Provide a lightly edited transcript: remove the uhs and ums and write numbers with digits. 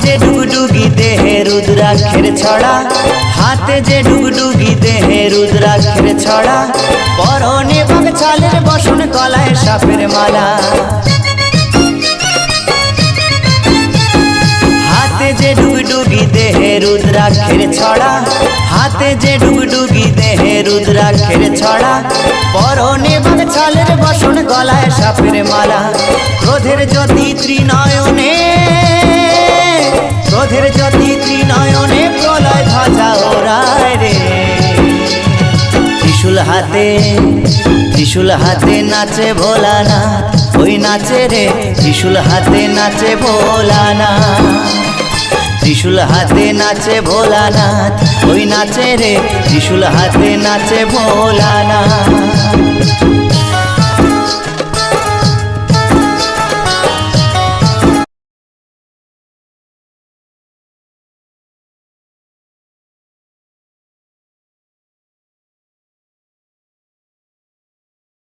যে ডুগডুগি দেহে রুদ্রাক্ষের ছড়া, হাতে যে ডুগডুগি দেহে রুদ্রাক্ষের ছড়া, পরনে বাঘ ছালের বসন গলায় সাপের মালা। হাতে যে ডুগডুগি দেহে রুদ্রাক্ষের ছড়া, হাতে যে ডুগডুগি দেহে রুদ্রাক্ষের ছড়া, পরনে বাঘ ছালের বসন গলায় সাপের মালা। ক্রোধের জ্যোতি ত্রিনয়নে, ক্রোধের জ্যোতি ত্রিনয়নে প্রলয় ধ্বজা ওড়ায় রে। ত্রিশূল হাতে, ত্রিশূল হাতে নাচে ভোলানাথ, ওই নাচে রে ত্রিশূল হাতে নাচে ভোলানাথ। ত্রিশূল হাতে নাচে ভোলানাথ, ওই নাচে রে ত্রিশূল হাতে নাচে ভোলানাথ।